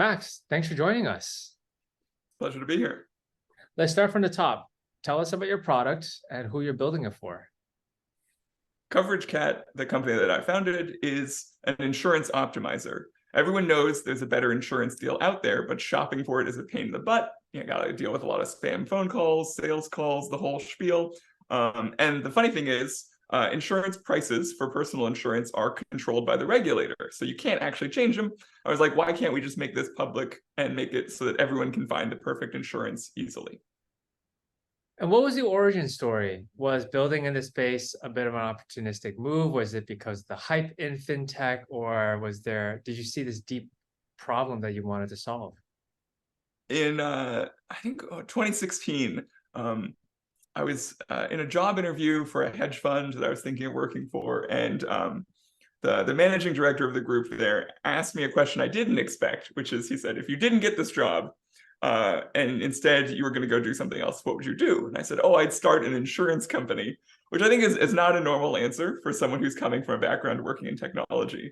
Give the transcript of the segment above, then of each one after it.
Max, thanks for joining us. Pleasure to be here. Let's start from the top. Tell us about your product and who you're building it for. Coverage Cat, the company that I founded, is an insurance optimizer. Everyone knows there's a better insurance deal out there, but shopping for it is a pain in the butt. You got to deal with a lot of spam phone calls, sales calls, the whole spiel. And the funny thing is, insurance prices for personal insurance are controlled by the regulator, so you can't actually change them. I was like, why can't we just make this public and make it so that everyone can find the perfect insurance easily? And what was the origin story? Was building in this space a bit of an opportunistic move? Was it because the hype in fintech, or did you see this deep problem that you wanted to solve? In I think 2016, I was in a job interview for a hedge fund that I was thinking of working for, and the managing director of the group there asked me a question I didn't expect, which is, he said, if you didn't get this job and instead you were going to go do something else, what would you do? And I said, oh, I'd start an insurance company, which I think is not a normal answer for someone who's coming from a background working in technology.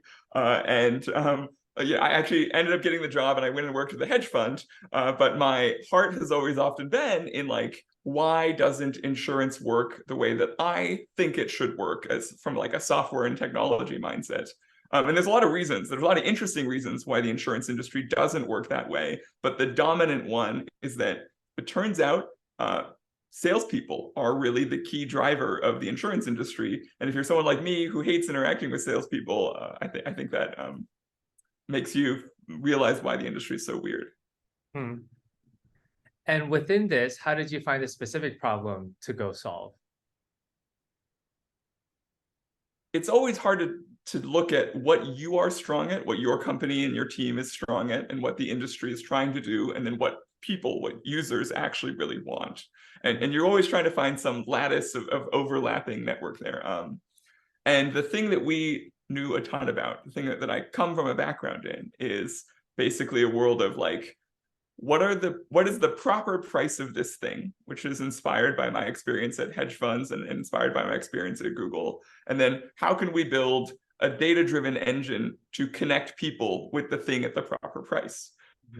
Yeah, I actually ended up getting the job and I went and worked with a hedge fund. But my heart has always often been in like, why doesn't insurance work the way that I think it should work, as from like a software and technology mindset? And there's a lot of reasons. There's a lot of interesting reasons why the insurance industry doesn't work that way. But the dominant one is that it turns out salespeople are really the key driver of the insurance industry. And if you're someone like me who hates interacting with salespeople, I think that makes you realize why the industry is so weird. And within this, how did you find a specific problem to go solve? It's always hard to look at what you are strong at, what your company and your team is strong at, and what the industry is trying to do, and then what users actually really want. And you're always trying to find some lattice of overlapping network there. And the thing that we knew a ton about, the thing that I come from a background in, is basically a world of like, what is the proper price of this thing, which is inspired by my experience at hedge funds and inspired by my experience at Google. And then how can we build a data-driven engine to connect people with the thing at the proper price?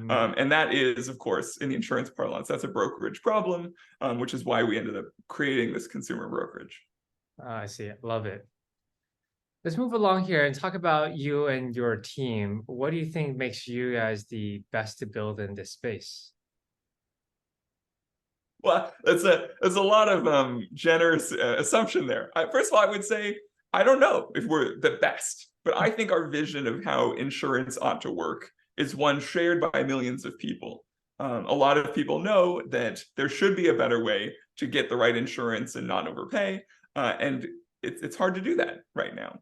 And that is, of course, in the insurance parlance, that's a brokerage problem, which is why we ended up creating this consumer brokerage. I see. Love it. Let's move along here and talk about you and your team. What do you think makes you guys the best to build in this space? Well, there's a lot of generous assumption there. First of all, I would say, I don't know if we're the best, but I think our vision of how insurance ought to work is one shared by millions of people. A lot of people know that there should be a better way to get the right insurance and not overpay, and it's hard to do that right now.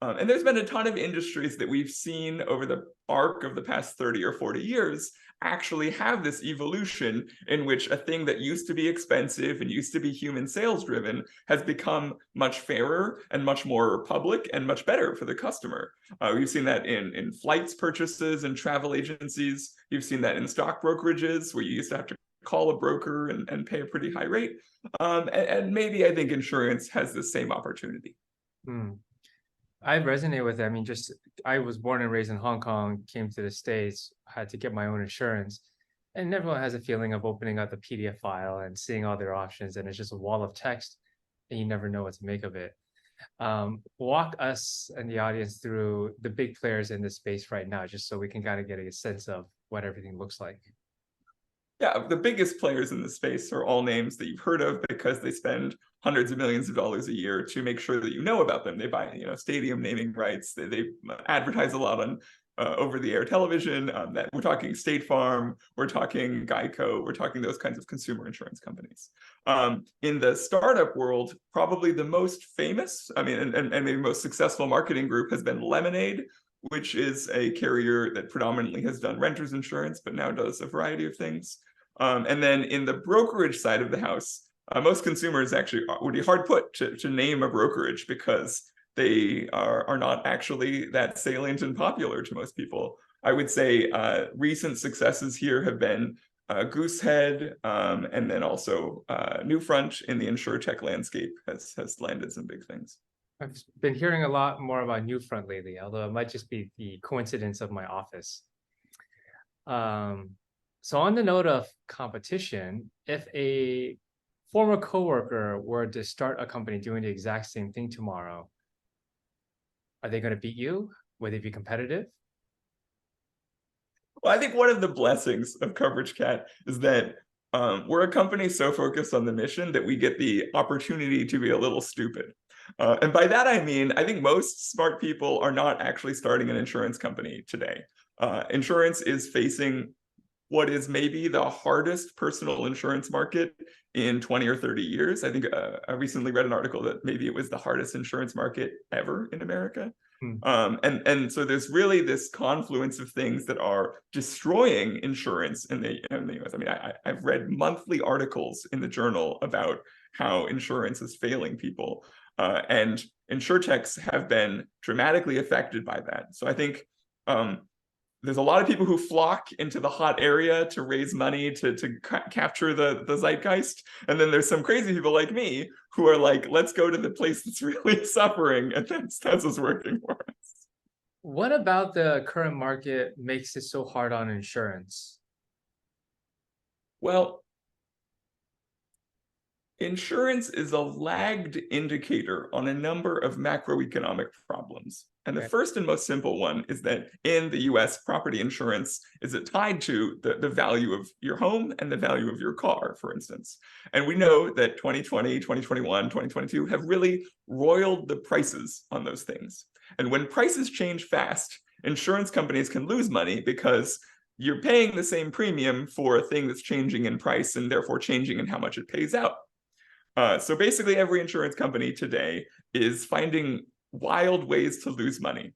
And there's been a ton of industries that we've seen over the arc of the past 30 or 40 years actually have this evolution in which a thing that used to be expensive and used to be human sales driven has become much fairer and much more public and much better for the customer. We've seen that in flights purchases and travel agencies. You've seen that in stock brokerages where you used to have to call a broker and pay a pretty high rate. And maybe I think insurance has the same opportunity. I resonate with it. I mean, I was born and raised in Hong Kong, came to the States, had to get my own insurance. And everyone has a feeling of opening up the PDF file and seeing all their options, and it's just a wall of text, and you never know what to make of it. Walk us and the audience through the big players in this space right now, just so we can kind of get a sense of what everything looks like. Yeah, the biggest players in the space are all names that you've heard of because they spend hundreds of millions of dollars a year to make sure that you know about them. They buy, stadium naming rights. They advertise a lot on over-the-air television. That we're talking State Farm, we're talking Geico, we're talking those kinds of consumer insurance companies. In the startup world, probably the most famous, and maybe most successful marketing group has been Lemonade, which is a carrier that predominantly has done renters insurance, but now does a variety of things. And then in the brokerage side of the house, most consumers actually would be hard put to name a brokerage because they are not actually that salient and popular to most people. I would say recent successes here have been Goosehead, and then also Newfront in the insurtech landscape has landed some big things. I've been hearing a lot more about Newfront lately, although it might just be the coincidence of my office. So on the note of competition, if a former coworker were to start a company doing the exact same thing tomorrow, are they going to beat you? Would they be competitive? Well, I think one of the blessings of Coverage Cat is that we're a company so focused on the mission that we get the opportunity to be a little stupid. And by that, I mean, I think most smart people are not actually starting an insurance company today. Insurance is facing what is maybe the hardest personal insurance market in 20 or 30 years. I think I recently read an article that maybe it was the hardest insurance market ever in America. Hmm. And so there's really this confluence of things that are destroying insurance in the US. I mean, I've read monthly articles in the journal about how insurance is failing people. And insurtechs have been dramatically affected by that. So I think there's a lot of people who flock into the hot area to raise money to capture the zeitgeist. And then there's some crazy people like me who are like, let's go to the place that's really suffering. And that's what's working for us. What about the current market makes it so hard on insurance? Well, insurance is a lagged indicator on a number of macroeconomic problems. And the Okay. first and most simple one is that in the US, property insurance is tied to the value of your home and the value of your car, for instance. And we know that 2020, 2021, 2022 have really roiled the prices on those things. And when prices change fast, insurance companies can lose money because you're paying the same premium for a thing that's changing in price and therefore changing in how much it pays out. So basically, every insurance company today is finding wild ways to lose money.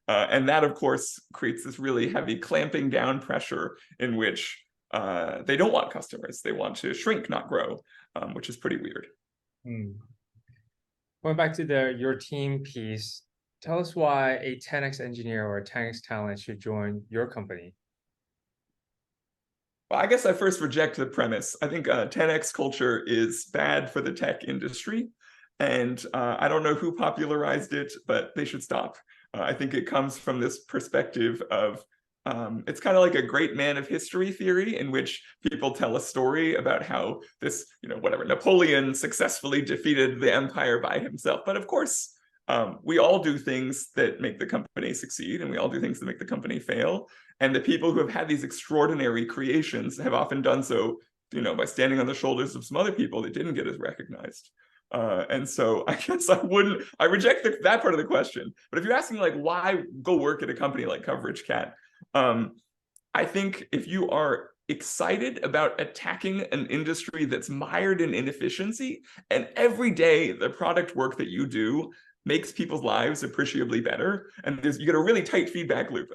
And that, of course, creates this really heavy clamping down pressure in which they don't want customers. They want to shrink, not grow, which is pretty weird. Hmm. Going back to your team piece, tell us why a 10x engineer or a 10x talent should join your company. Well, I guess I first reject the premise. I think 10x culture is bad for the tech industry. And I don't know who popularized it, but they should stop. I think it comes from this perspective of it's kind of like a great man of history theory in which people tell a story about how this, whatever, Napoleon successfully defeated the empire by himself. But of course, we all do things that make the company succeed, and we all do things that make the company fail. And the people who have had these extraordinary creations have often done so, by standing on the shoulders of some other people that didn't get as recognized. And so I guess I reject that part of the question. But if you're asking like, why go work at a company like Coverage Cat? I think if you are excited about attacking an industry that's mired in inefficiency, and every day the product work that you do makes people's lives appreciably better, and you get a really tight feedback loop.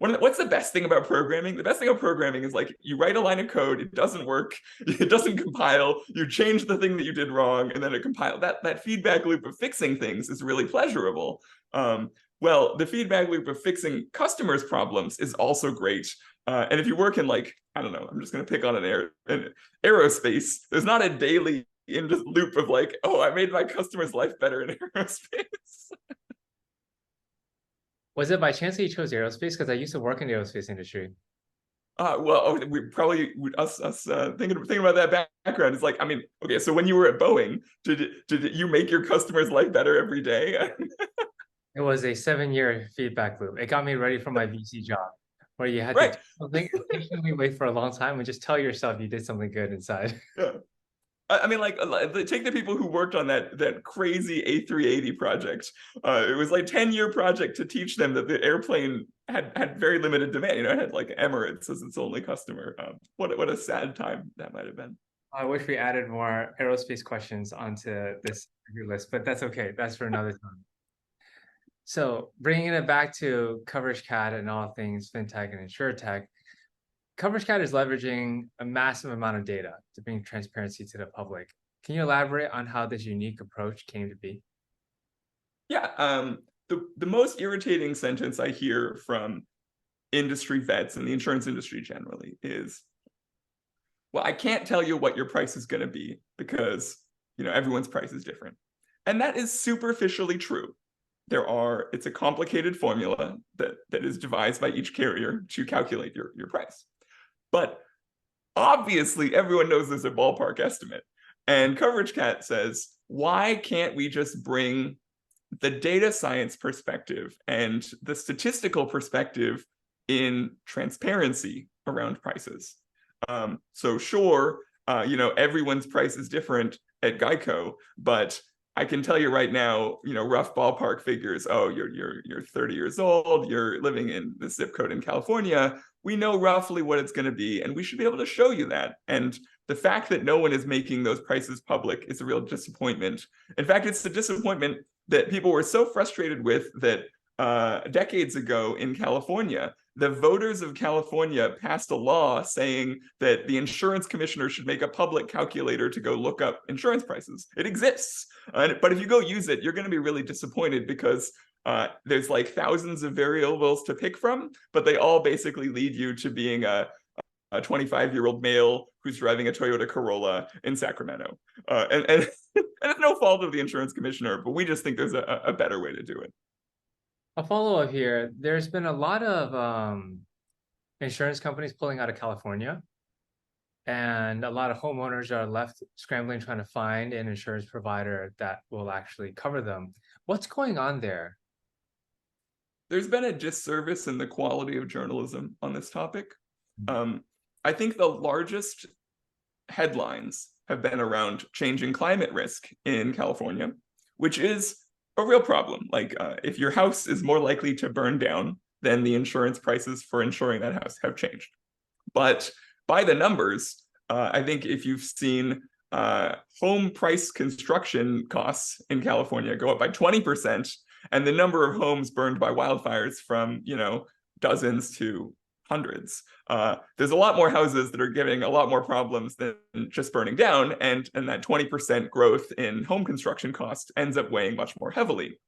What's the best thing about programming? The best thing about programming is like you write a line of code, it doesn't work, it doesn't compile, you change the thing that you did wrong, and then it compiles. That feedback loop of fixing things is really pleasurable. Well, the feedback loop of fixing customers' problems is also great. And if you work in I don't know, I'm just going to pick on an aerospace, there's not a daily loop of oh, I made my customer's life better in aerospace. Was it by chance that you chose aerospace? Because I used to work in the aerospace industry. We probably us thinking about that background is I mean, okay, so when you were at Boeing, did you make your customer's life better every day? It was a 7-year feedback loop. It got me ready for my VC job, where you had to Right. do something, patiently wait for a long time, and just tell yourself you did something good inside. Yeah. I mean, take the people who worked on that crazy A380 project. It was 10-year project to teach them that the airplane had very limited demand. It had Emirates as its only customer. What a sad time that might have been. I wish we added more aerospace questions onto this review list, but that's okay. That's for another time. So bringing it back to Coverage Cat and all things fintech and insurtech, Coverage Cat is leveraging a massive amount of data to bring transparency to the public. Can you elaborate on how this unique approach came to be? Yeah. The most irritating sentence I hear from industry vets and the insurance industry generally is, well, I can't tell you what your price is going to be because everyone's price is different. And that is superficially true. it's a complicated formula that is devised by each carrier to calculate your price. But obviously everyone knows there's a ballpark estimate. And Coverage Cat says, why can't we just bring the data science perspective and the statistical perspective in transparency around prices? So sure, everyone's price is different at Geico, but I can tell you right now, rough ballpark figures. Oh, you're 30 years old, you're living in the zip code in California. We know roughly what it's going to be, and we should be able to show you that. And the fact that no one is making those prices public is a real disappointment. In fact, it's a disappointment that people were so frustrated with that decades ago in California, the voters of California passed a law saying that the insurance commissioner should make a public calculator to go look up insurance prices. It exists, but if you go use it, you're going to be really disappointed because there's like thousands of variables to pick from, but they all basically lead you to being a 25-year-old male who's driving a Toyota Corolla in Sacramento. And it's no fault of the insurance commissioner, but we just think there's a better way to do it. A follow-up here. There's been a lot of insurance companies pulling out of California, and a lot of homeowners are left scrambling trying to find an insurance provider that will actually cover them. What's going on there? There's been a disservice in the quality of journalism on this topic. I think the largest headlines have been around changing climate risk in California, which is a real problem. Like if your house is more likely to burn down, then the insurance prices for insuring that house have changed. But by the numbers, I think if you've seen home price construction costs in California go up by 20%, and the number of homes burned by wildfires from, dozens to hundreds. There's a lot more houses that are giving a lot more problems than just burning down, and that 20% growth in home construction cost ends up weighing much more heavily.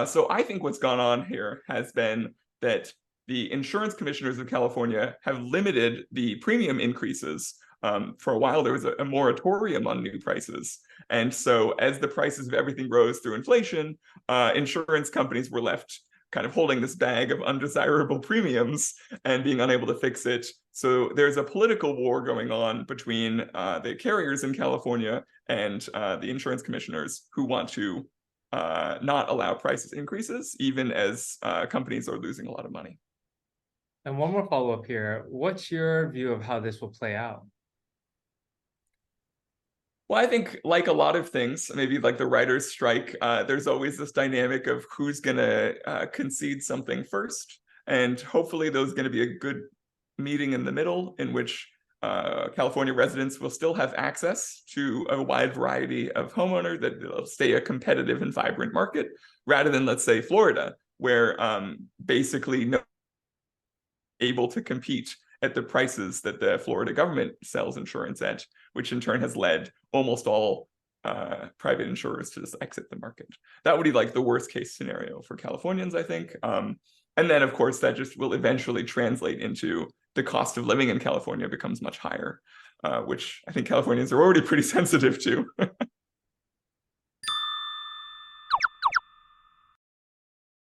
So I think what's gone on here has been that the insurance commissioners of California have limited the premium increases. For a while, there was a moratorium on new prices. And so as the prices of everything rose through inflation, insurance companies were left kind of holding this bag of undesirable premiums and being unable to fix it. So there's a political war going on between the carriers in California and the insurance commissioners who want to not allow prices increases, even as companies are losing a lot of money. And one more follow-up here. What's your view of how this will play out? Well, I think like a lot of things, maybe like the writer's strike, there's always this dynamic of who's going to concede something first. And hopefully there's going to be a good meeting in the middle in which California residents will still have access to a wide variety of homeowners that will stay a competitive and vibrant market, rather than, let's say, Florida, where basically no able to compete at the prices that the Florida government sells insurance at, which in turn has led almost all private insurers to just exit the market. That would be like the worst case scenario for Californians, I think. And then, of course, that just will eventually translate into the cost of living in California becomes much higher, which I think Californians are already pretty sensitive to.